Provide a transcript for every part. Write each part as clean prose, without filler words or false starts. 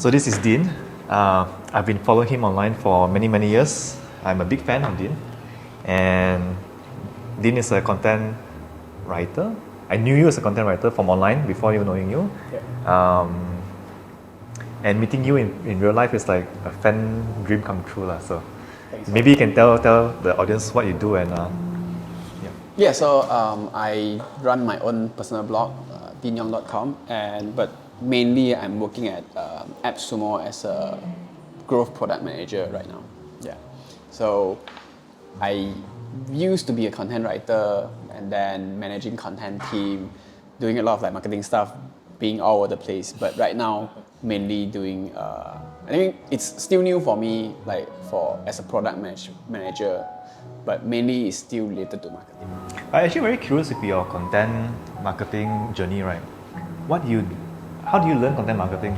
So this is Dean. I've been following him online for many years. I'm a big fan of Dean. And Dean is a content writer. I knew you as a content writer from online before even knowing you. Yeah. And meeting you in real life is like a fan dream come true. So Thanks. maybe you can tell the audience what you do and Yeah, so I run my own personal blog, deanyeong.com, but mainly I'm working at AppSumo as a growth product manager right now. Yeah, so I used to be a content writer and then managing content team, doing a lot of like marketing stuff, being all over the place. But right now, mainly doing. I think it's still new for me, like as a product manager, but mainly it's still related to marketing. I'm actually very curious with your content marketing journey, right? How do you learn content marketing?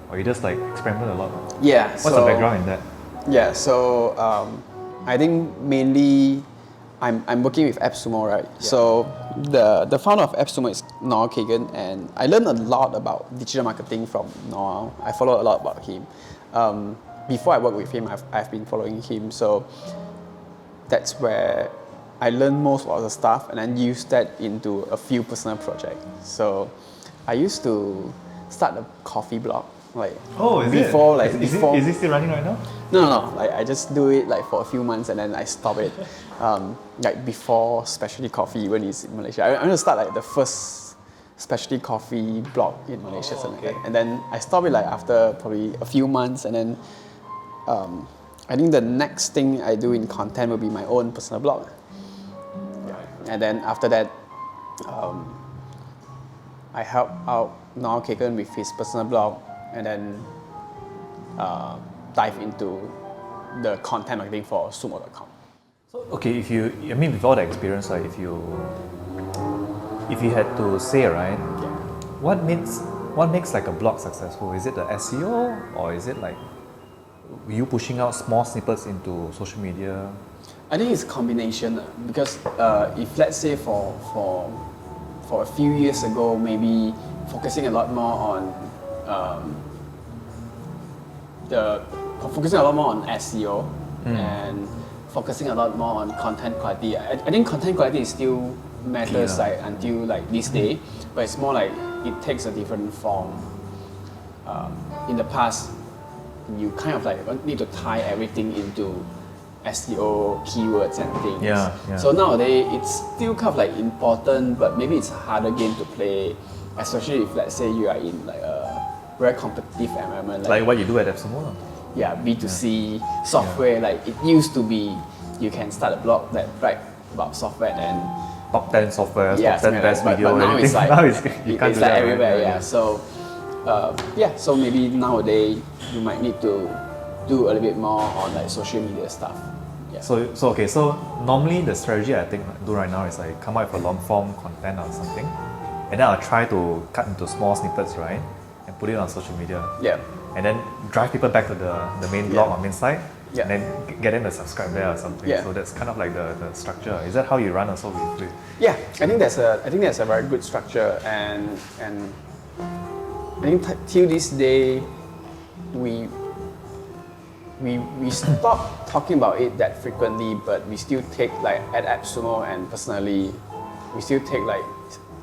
Or you just like experiment a lot? Yeah. What's the background in that? Yeah, so I think mainly I'm working with AppSumo, right? Yeah. So the founder of AppSumo is Noah Kagan, and I learned a lot about digital marketing from Noah. I follow a lot about him. Before I work with him, I've been following him, so that's where I learned most about the stuff and then used that into a few personal projects. So I used to start a coffee blog. Like is it still running right now? No. Like I just do it like for a few months and then I stop it. Like before specialty coffee when it's in Malaysia. I'm gonna start like the first specialty coffee blog in Malaysia, something like that. And then I stop it like after probably a few months, and then I think the next thing I do in content will be my own personal blog. Yeah. And then after that, I help out Noah Kagan with his personal blog, and then dive into the content marketing for sumo.com. So okay, with all the experience, like if you had to say, right, what makes like a blog successful? Is it the SEO, or is it like you pushing out small snippets into social media? I think it's a combination, because if let's say for a few years ago, maybe focusing a lot more on SEO and focusing a lot more on content quality. I think content quality still matters until like this day, but it's more like it takes a different form. In the past, you kind of like need to tie everything into SEO keywords and things. Yeah. So nowadays it's still kind of like important, but maybe it's a harder game to play, especially if let's say you are in like a very competitive environment. Like what you do at AppSumo. Yeah, B2C software. Like it used to be, you can start a blog that write about software and top 10 software, top 10 best video. But now it's like you can't it's do like that, everywhere. right? Yeah. So so maybe nowadays you might need to do a little bit more on like social media stuff. Yeah. So normally the strategy I think I do right now is I come up with a long form content or something, and then I'll try to cut into small snippets, right, and put it on social media. Yeah. And then drive people back to the main blog or main site, Yeah. and then get them to subscribe there or something. Yeah. So that's kind of like the structure. Is that how you run also with? Yeah, I think that's a very good structure, and I think till this day we stop talking about it that frequently, but we still take like at AppSumo and personally, we still take like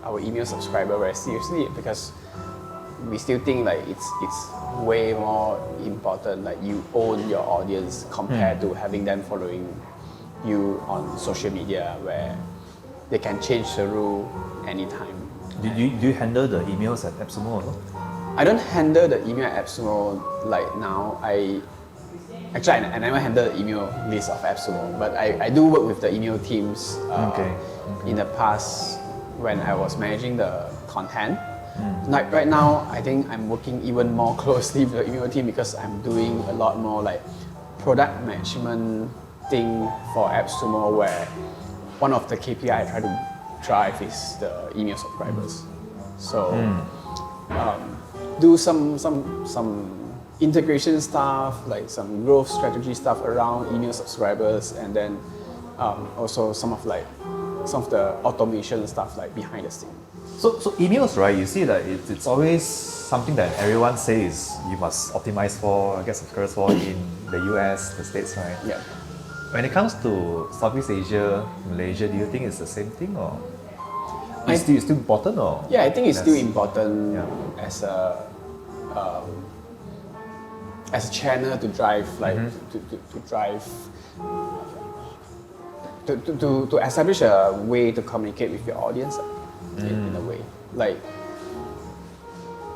our email subscriber very seriously, because we still think like it's way more important, like you own your audience compared to having them following you on social media where they can change the rule anytime. Do you handle the emails at AppSumo also? I don't handle the email at AppSumo like now. I never handle the email list of AppSumo, but I do work with the email teams in the past when I was managing the content. Like right now, I think I'm working even more closely with the email team, because I'm doing a lot more like product management thing for AppSumo, where one of the KPI I try to drive is the email subscribers. So do some integration stuff, like some growth strategy stuff around email subscribers, and then also some of like some of the automation stuff like behind the scene. So emails, right? You see that it's always something that everyone says you must optimize for. I guess of course for in the US, the States, right? Yeah. When it comes to Southeast Asia, Malaysia, do you think it's the same thing or it's still important or? Yeah, I think it's still important Yeah. as a channel to drive to drive to establish a way to communicate with your audience in a way. Like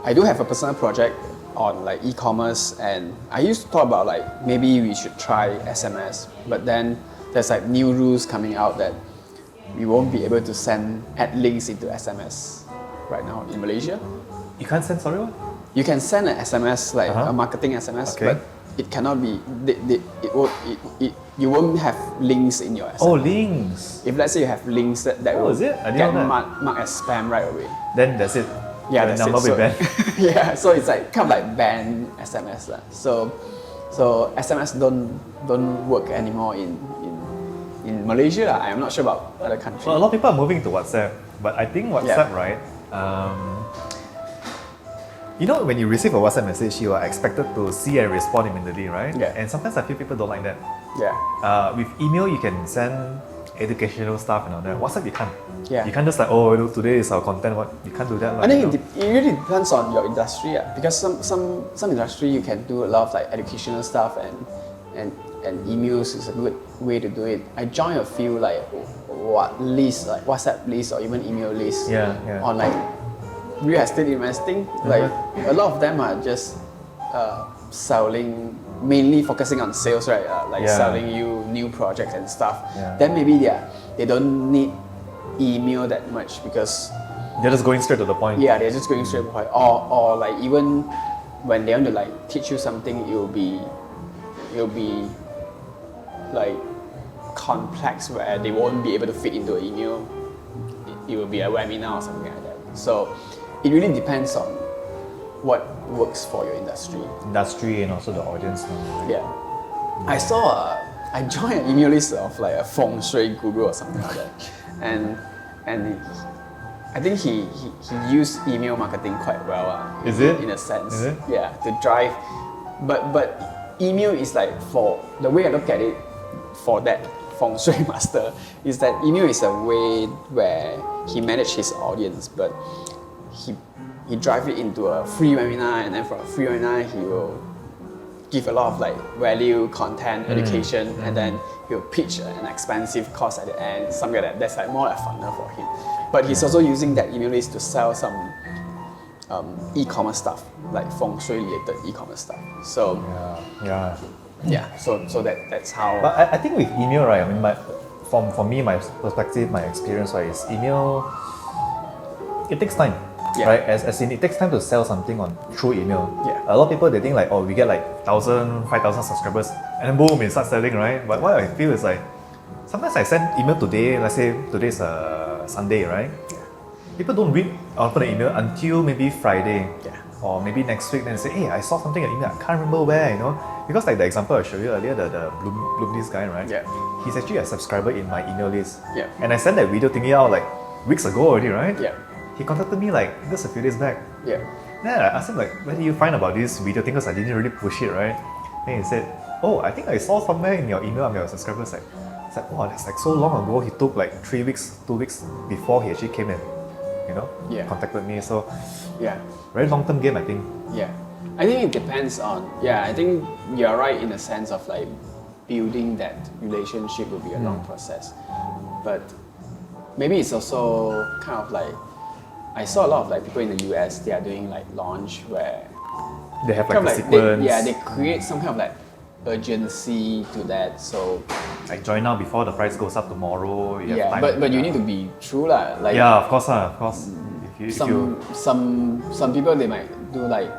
I do have a personal project on like e-commerce, and I used to talk about like maybe we should try SMS, but then there's like new rules coming out that we won't be able to add links into SMS right now in Malaysia. You can't send, sorry, what? You can send an SMS like a marketing SMS, Okay. but it cannot be. You won't have links in your SMS. Oh, links. If let's say you have links that Oh, will is it? I didn't get know that. marked as spam right away. Then that's it. Yeah, The that's number it. will be banned. Yeah, so it's like kind of like banned SMS lah. So SMS don't work anymore in Malaysia lah. I'm not sure about other countries. Well, a lot of people are moving to WhatsApp, but I think WhatsApp, right? You know, when you receive a WhatsApp message, you are expected to see and respond immediately, right? Yeah. And sometimes I feel people don't like that. Yeah. With email, you can send educational stuff and all that. WhatsApp, you can't. Yeah. You can't just like, oh, today is our content. What you can't do that. I think it really depends on your industry, because some industry you can do a lot of like educational stuff, and emails is a good way to do it. I joined a few like WhatsApp lists or even email lists on like real estate investing. Like a lot of them are just selling, mainly focusing on sales, right? Selling you new projects and stuff. Yeah. Then maybe they don't need email that much because they're just going straight to the point. yeah, they're just going straight to the point. Or like even when they want to like teach you something, it'll be like complex where they won't be able to fit into an email. It will be a webinar or something like that. So it really depends on what works for your industry. Industry and also the audience. Yeah. I joined an email list of like a feng shui guru or something like that. And I think he used email marketing quite well. Is it? In a sense. Is it? Yeah, to drive. But email is like, for the way I look at it, for that feng shui master, is that email is a way where he managed his audience, but he drive it into a free webinar, and then from a free webinar he will give a lot of like value, content, education, and then he'll pitch an expensive course at the end, something like that. That's like more like a funnel for him. But he's also using that email list to sell some e-commerce stuff, like feng shui related e-commerce stuff. So so that's how. But I think with email, right? I mean, from me, my perspective, my experience, right, is email. It takes time. Yeah. Right, as in it takes time to sell something through email. Yeah. A lot of people, they think like, oh, we get like 1,000, 5,000 subscribers, and then boom, it starts selling, right? But what I feel is like, sometimes I send email today, let's say today's Sunday, right? People don't read open the email until maybe Friday, or maybe next week. Then they say, hey, I saw something in email, I can't remember where, because like the example I showed you earlier, the Bloom this guy, right? Yeah. He's actually a subscriber in my email list. Yeah. And I sent that video thingy out like weeks ago already, right? Yeah. He contacted me like just a few days back. Yeah. Then I asked him like, where did you find about this video thing? Because I didn't really push it, right? Then he said, oh, I think I saw somewhere in your email, I'm your subscriber. It's like, wow, that's like so long ago. He took like 2 weeks before he actually came and, contacted me. So, very long-term game, I think. Yeah. I think it depends on, I think you're right in the sense of like building that relationship will be a long process. But maybe it's also kind of like, I saw a lot of like people in the US, they are doing like launch where they have like kind a of sequence. they create some kind of like urgency to that. So like join now before the price goes up tomorrow. You have time but you need to be true lah. Like of course. Some people, they might do like,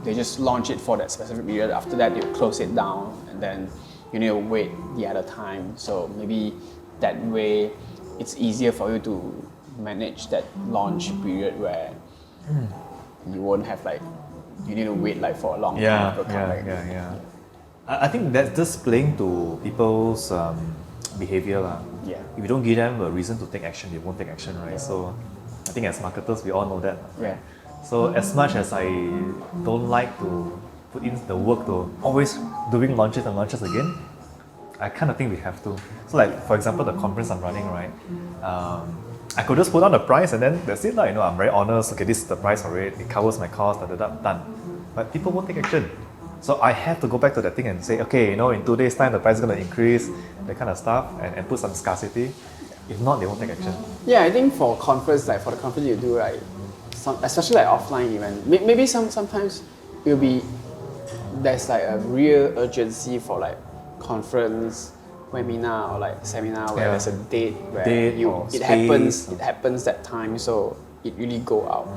they just launch it for that specific period. After that, they close it down, and then you need to wait the other time. So maybe that way, it's easier for you to manage that launch period where you won't have like, you need to wait like for a long time to come back. I think that's just playing to people's behavior lah. Yeah. If you don't give them a reason to take action, they won't take action, right? So I think as marketers, we all know that. Yeah. So as much as I don't like to put in the work to always doing launches and launches again, I kind of think we have to. So like, for example, the conference I'm running, right? I could just put on the price and then that's it. Like, I'm very honest. Okay, this is the price for it. It covers my cost, done. But people won't take action. So I have to go back to that thing and say, okay, in 2 days' time, the price is going to increase, that kind of stuff, and put some scarcity. If not, they won't take action. Yeah, I think for conference, like for the conference you do, right, especially like offline event, maybe sometimes it'll be, there's like a real urgency for like conference, webinar or like seminar where there's a date where it happens that time, so it really go out.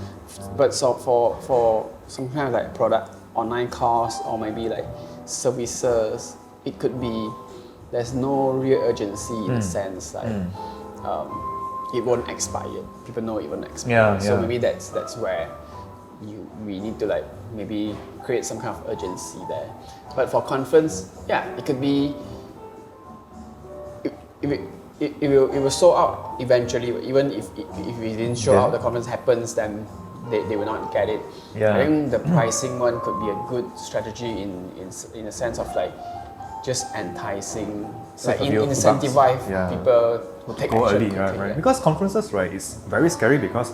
But so for some kind of like product, online course or maybe like services, it could be there's no real urgency in a sense like it won't expire. People know it won't expire. So maybe that's where we need to like maybe create some kind of urgency there. But for conference, it could be it will show out eventually. Even if it didn't show out, the conference happens, then they will not get it. I think the pricing one could be a good strategy in a sense of like just enticing, like incentivize people to take go action. Early, right? Because conferences, right, is very scary because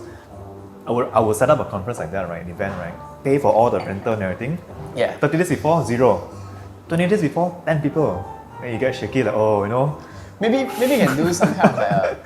I will set up a conference like that, right, an event, right, pay for all the rental and everything. 30 days before, 0. 20 days before, 10 people. And you get shaky like, Maybe you can do some kind of like a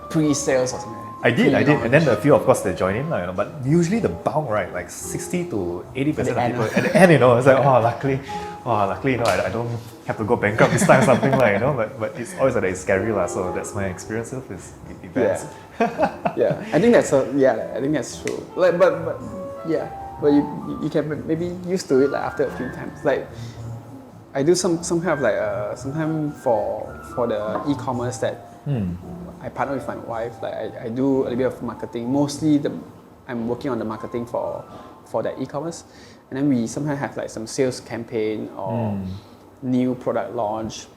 pre-sales or something. I did, and then a few, of course, they join in, but usually the bulk, right, like 60 to 80% of people at the end, it's like, luckily, I don't have to go bankrupt this time, something like, but it's always like it's scary, so that's my experience with this events. I think that's true. Like, but you can maybe used to it like after a few times. Like, I do some kind of like sometime for the e-commerce that I partner with my wife. Like I do a little bit of marketing. Mostly I'm working on the marketing for that e-commerce, and then we sometimes have like some sales campaign or new product launch.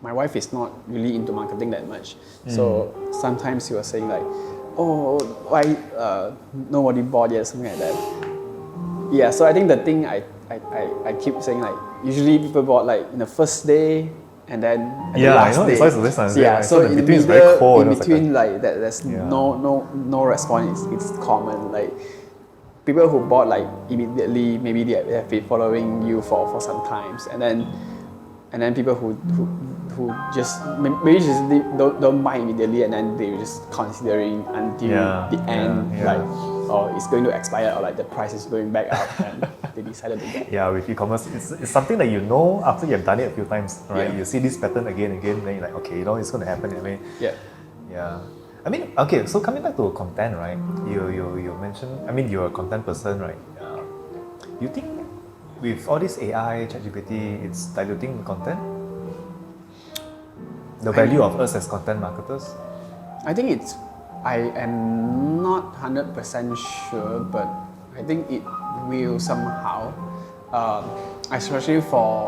My wife is not really into marketing that much, so sometimes she was saying like, "Oh, why nobody bought yet?" Something like that. Yeah, so I think the thing I keep saying like usually people bought like in the first day and then the last day. It's always the same. Yeah, so in between, it's very cold. In between like that, there's no response. It's common. Like people who bought like immediately, maybe they have been following you for some times, and then people who just maybe just don't buy immediately, and then they're just considering until the end, like it's going to expire or like the price is going back up, and they decided to get. Yeah, with e-commerce, it's something that after you've done it a few times, right? You see this pattern again, then you're like, okay, it's going to happen. I mean, okay. So coming back to content, right? You mentioned, you're a content person, right? You think with all this AI, ChatGPT, it's diluting content? The value of us as content marketers? I think I am not 100% sure, but I think it will somehow, especially for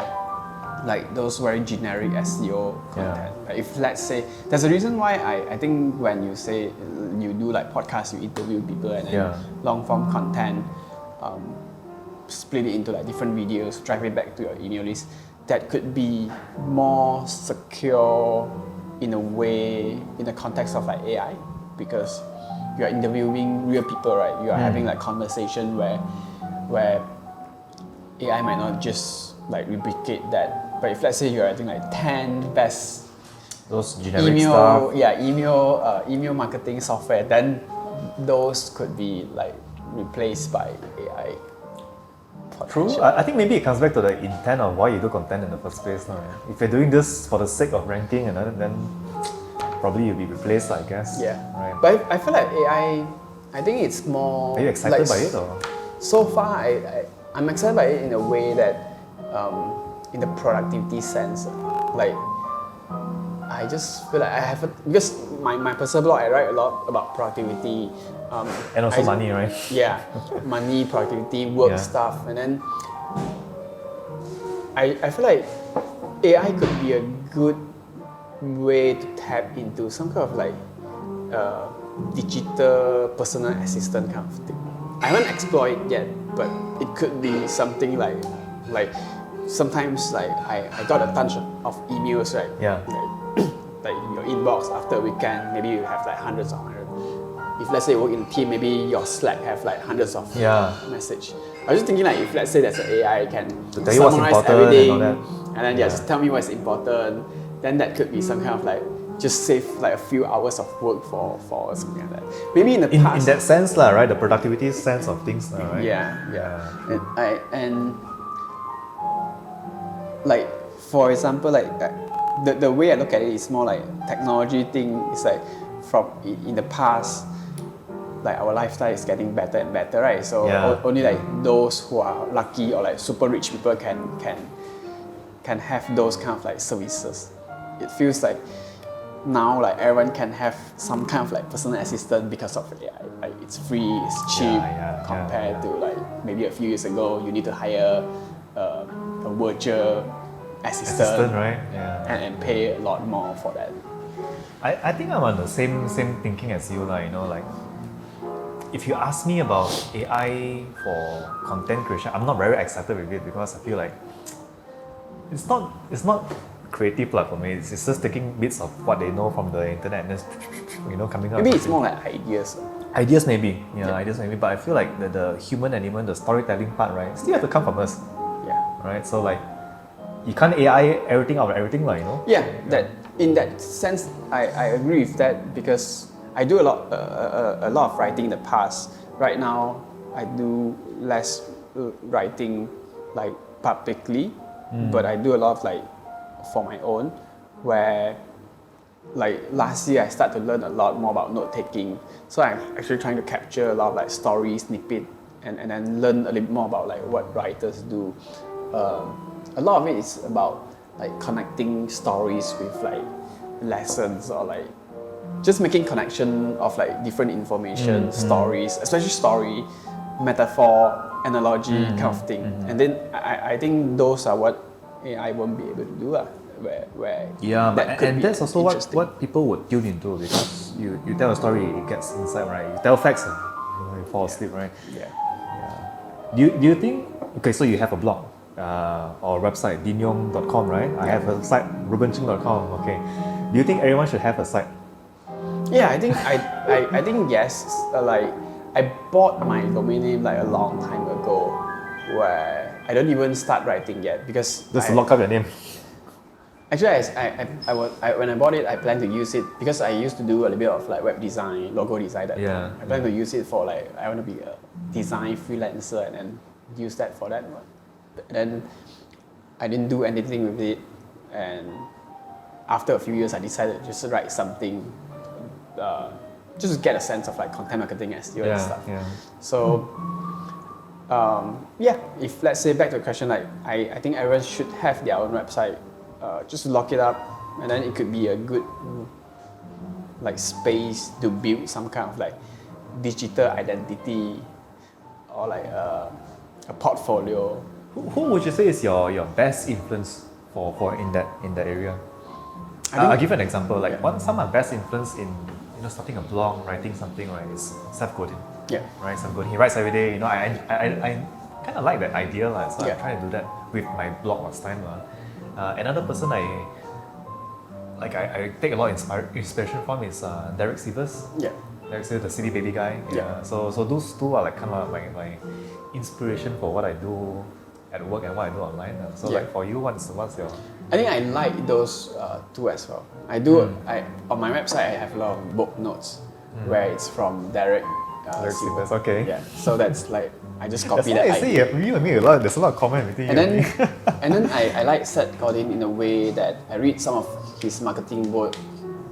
like those very generic SEO content. Like if let's say, there's a reason why I think when you say you do like podcasts, you interview people and then long form content, split it into like different videos, drive it back to your email list, that could be more secure in a way in the context of like AI, because you are interviewing real people, right? You are having like conversation where AI might not just like replicate that. But if let's say you're writing like 10 best those generic stuff, email marketing software, then those could be like replaced by AI. True. I think maybe it comes back to the intent of why you do content in the first place. No? If you're doing this for the sake of ranking, then probably you'll be replaced, I guess. Yeah. Right. But I feel like AI, I think it's more. Are you excited like, by it or? So far, I'm excited by it in a way that, in the productivity sense, like I just feel like I have because my personal blog, I write a lot about productivity. And also money, right? Yeah, money, productivity, work stuff, and then I feel like AI could be a good way to tap into some kind of like digital personal assistant kind of thing. I haven't explored it yet, but it could be something like sometimes like I got a bunch of emails, right? Yeah. Like your inbox after a weekend, maybe you have like hundreds. If let's say you work in a team, maybe your Slack have like hundreds of message. I was just thinking like if let's say there's an AI can tell you what's summarize important everything, and all that. and then just tell me what's important, then that could be some kind of like just save like a few hours of work for something like that. Maybe in the past. In that sense, right? The productivity sense of things, right? Yeah. And like for example, like the way I look at it is more like technology thing. It's like from in the past, like our lifestyle is getting better and better, right? So only like those who are lucky or like super rich people can have those kind of like services. It feels like now like everyone can have some kind of like personal assistant because of AI. Like it's free, it's cheap compared to like maybe a few years ago you need to hire a virtual assistant, right? And pay a lot more for that. I think I'm on the same thinking as you, like, you know, like if you ask me about AI for content creation, I'm not very excited with it because I feel like it's not creative for me. It's just taking bits of what they know from the internet and just, you know, coming up. Maybe it's more like ideas. Ideas maybe, ideas maybe. But I feel like the human element, the storytelling part, right, still have to come from us. Yeah. Right. So like, you can't AI everything out of everything, like, you know. Yeah. That in that sense, I agree with that because I do a lot of writing in the past. Right now, I do less writing like publicly, but I do a lot of like for my own, where like last year I started to learn a lot more about note taking. So I'm actually trying to capture a lot of like story snippet and then learn a little bit more about like what writers do. A lot of it is about like connecting stories with like lessons or like just making connection of like different information, stories, especially story, metaphor, analogy kind of thing. And then I think those are what AI won't be able to do, where that's also what people would tune into, because you tell a story, it gets inside, right? You tell facts, you fall asleep, right? Do you think, okay, so you have a blog or website, deanyong.com, right? I have a site, rubenching.com, okay. Do you think everyone should have a site? Yeah, I think I think yes. Like I bought my domain name like a long time ago, where I don't even start writing yet because just lock up your name. Actually, when I bought it, I plan to use it because I used to do a little bit of like web design, logo design. I plan to use it for like I want to be a design freelancer and then use that for that one. But then I didn't do anything with it, and after a few years, I decided to just write something, just to get a sense of like content marketing, SEO and stuff. So. If let's say back to the question, like I think everyone should have their own website, just lock it up, and then it could be a good like space to build some kind of like digital identity or like a portfolio. Who would you say is your best influence for in that area? I'll give you an example. Like some of my best influence in starting a blog, writing something, right, is Seth Godin. Right, Seth Godin. He writes every day. I kind of like that idea, so I'm trying to do that with my blog last time. Another person I take a lot of inspiration from is Derek Sivers. Derek Sivers, the City Baby guy. So those two are like kind of like my inspiration for what I do at work and what I do online. So like for you, what's your? I think I like those two as well. I do. On my website I have a lot of book notes where it's from Derek. Sivers, okay. Yeah, so that's like I just copy that. I see you and me there's a lot of common between you. And then I like Seth Godin in a way that I read some of his marketing book.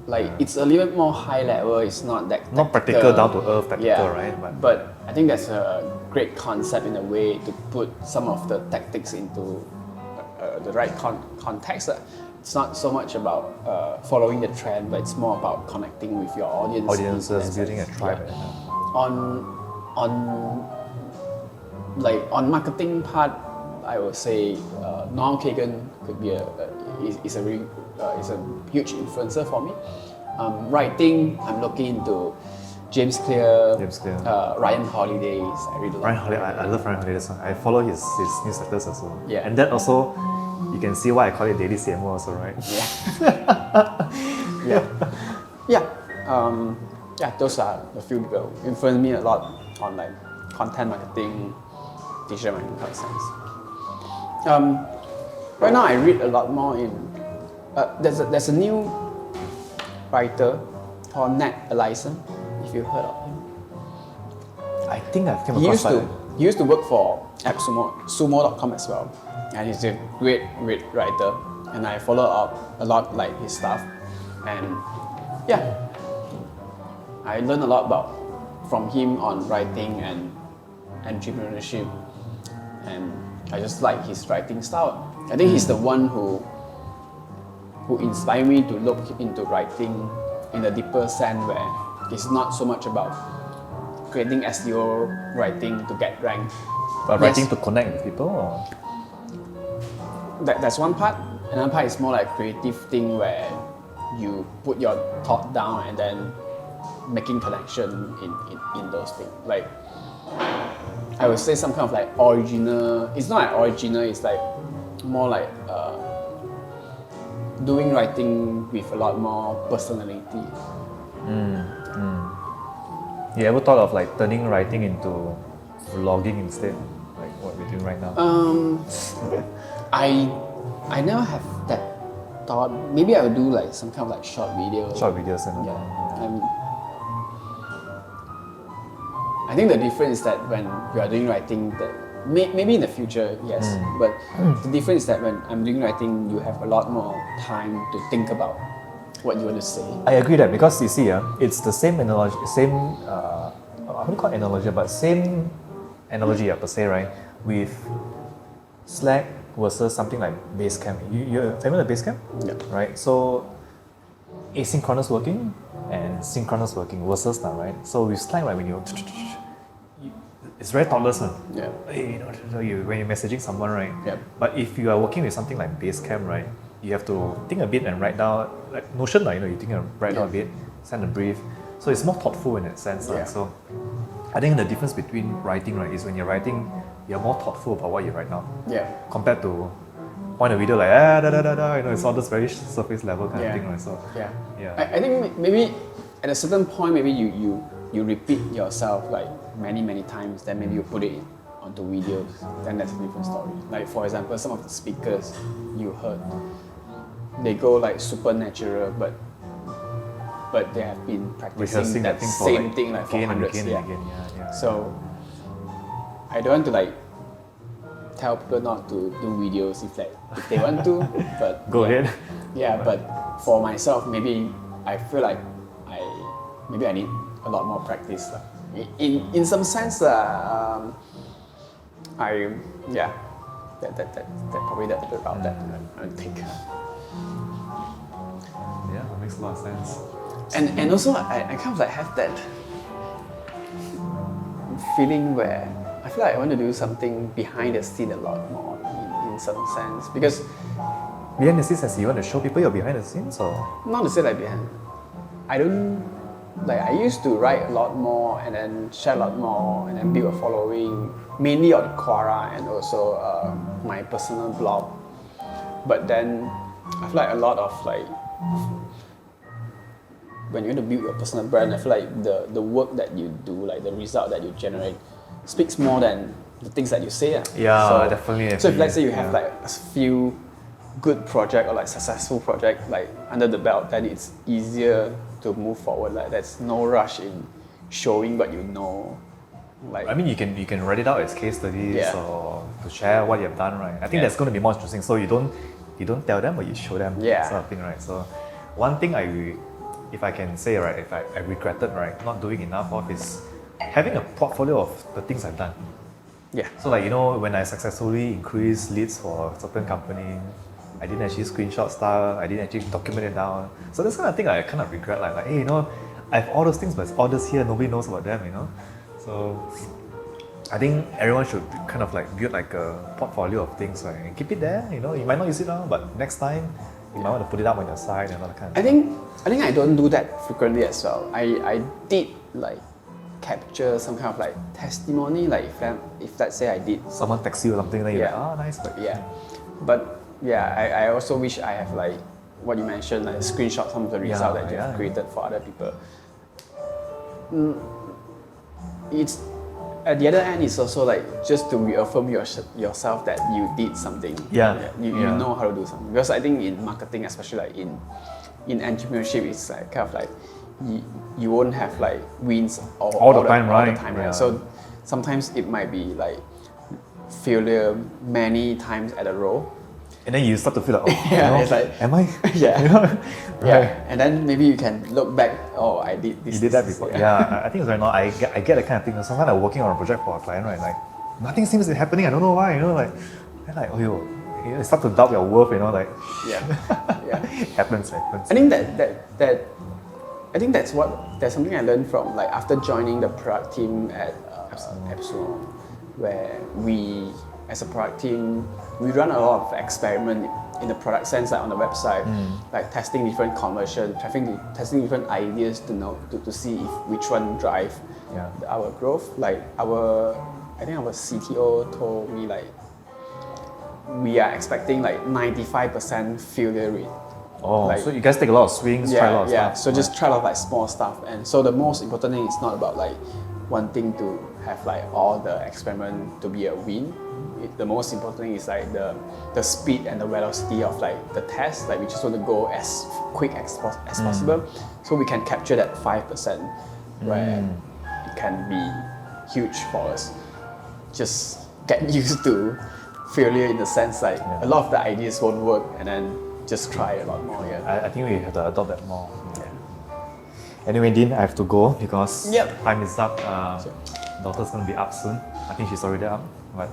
Like it's a little bit more high level. It's not that not practical, down to earth tactical, right? But I think that's a great concept in a way to put some of the tactics into the right context. It's not so much about following the trend, but it's more about connecting with your audiences, building a tribe. On marketing part, I would say Noam Kagan could be is a huge influencer for me. Writing, I'm looking into James Clear, Ryan Holiday's. I read a lot. Ryan Holiday, I love Ryan Holiday. I follow his newsletters as well. Yeah. And that also, you can see why I call it Daily CMO also, right? Yeah. Yeah. Those are a few people who influenced me a lot on like content marketing, digital marketing kind of sense. Right now I read a lot more in. There's a new writer called Nat Ellison. If you've heard of him. I think I've come He across he used to work for AppSumo, sumo.com as well, and he's a great writer. And I follow up a lot like his stuff, and yeah, I learned a lot from him on writing and entrepreneurship, and I just like his writing style. I think he's the one who inspired me to look into writing in a deeper sense where it's not so much about creating SEO writing to get ranked. But writing to connect with people? Or? That's one part. Another part is more like creative thing where you put your thought down and then making connection in those things. Like, I would say some kind of like original, it's not like original, it's like more like doing writing with a lot more personality. You ever thought of like turning writing into vlogging instead? Like what we're doing right now? I never have that thought. Maybe I would do like some kind of like short videos. Short videos and I think the difference is that when you are doing writing, that maybe in the future, yes, but the difference is that when I'm doing writing, you have a lot more time to think about what you want to say. I agree that because you see, it's the same analogy, how do you call it analogy, but same analogy per se, right? With Slack versus something like Basecamp. You're familiar with Basecamp? Yeah. Right? So asynchronous working and synchronous working versus now, right? So with Slack, right, when it's very thoughtless, Yeah. Hey, when you're messaging someone, right? Yeah. But if you are working with something like Basecamp, right, you have to think a bit and write down, like Notion, you think and write down a bit, send a brief. So it's more thoughtful in that sense. Yeah. So I think the difference between writing, right, is when you're writing, you're more thoughtful about what you write down. Yeah. Compared to point a video like it's all this very surface level kind of thing, right? So yeah. I think maybe at a certain point, maybe you repeat yourself like many times, then maybe you put it onto videos, then that's a different story. Like for example, some of the speakers you heard, they go like supernatural, but they have been practicing that same thing like for hundreds. Yeah. So I don't want to like tell people not to do videos if they want to, but go ahead. Yeah, but for myself, maybe I feel like I need a lot more practice. In some sense, that probably that's about that. I think. Yeah, that makes a lot of sense. And also I kind of like have that feeling where I feel like I want to do something behind the scene a lot more in some sense, because behind the scenes, as you want to show people you're behind the scenes, or not to say like behind. I don't like. I used to write a lot more and then share a lot more and then build a following, mainly on Quora and also my personal blog. But then I feel like a lot of like when you want to build your personal brand, I feel like the work that you do, like the result that you generate, speaks more than the things that you say. Yeah, so, definitely. So if let's say you have like a few good project or like successful project like under the belt, then it's easier to move forward. Like there's no rush in showing what you know. Like I mean, you can write it out as case studies or to share what you've done, right? I think that's going to be more interesting. So you don't tell them, but you show them, sort of thing, right? So one thing if I can say, right, if I regretted, right, not doing enough of is having a portfolio of the things I've done. Yeah. So like, when I successfully increased leads for a certain company, I didn't actually screenshot stuff, I didn't actually document it down. So this kind of thing I kind of regret, like hey, I have all those things, but it's all this here, nobody knows about them, So I think everyone should kind of like build like a portfolio of things, right? And keep it there. You know, you might not use it now, but next time you might want to put it up on your side and all that kind of I think I don't do that frequently as well. I did like capture some kind of like testimony, like if let's say I did someone texts you or something, then you're Yeah. like, oh, nice. But yeah, but yeah, I also wish I have like what you mentioned, like screenshot some of the results that you have created for other people. It's at the other end, it's also like just to reaffirm yourself that you did something. You know how to do something. Because I think in marketing, especially like in entrepreneurship, it's like kind of like you won't have like wins all the time, right? Right? So sometimes it might be like failure many times at a row. And then you start to feel like, oh, Yeah, you know, it's like, am I? Yeah. You know? Right. And then maybe you can look back, oh, I did this. You did that before. Yeah, I think it's right now. I get that kind of thing. Sometimes I'm working on a project for a client, right? Like nothing seems to be happening. I don't know why. You know, like, oh, you start to doubt your worth. You know, like Yeah. it happens. I think that's something I learned from like after joining the product team at AppSumo, where we as a product team we run a lot of experiment in the product sense, like on the website, like testing different conversion, testing different ideas to see if which one drive our growth. Like I think our CTO told me like we are expecting like 95% failure rate. Oh, like, so you guys take a lot of swings, try a lot of stuff. So just try a lot of like small stuff, and so the most important thing is not about like wanting to have like all the experiment to be a win. The most important thing is like the speed and the velocity of like the test. Like we just want to go as quick as possible, so we can capture that 5% where it can be huge for us. Just get used to failure in the sense like a lot of the ideas won't work, and then just try a lot more. I think we have to adopt that more. Anyway, Dean, I have to go because time is up. Daughter's gonna be up soon. I think she's already up. But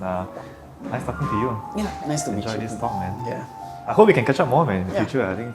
nice talking to you. Yeah, nice to meet you. Enjoy this talk, man. Yeah. I hope we can catch up more, man, in the future. I think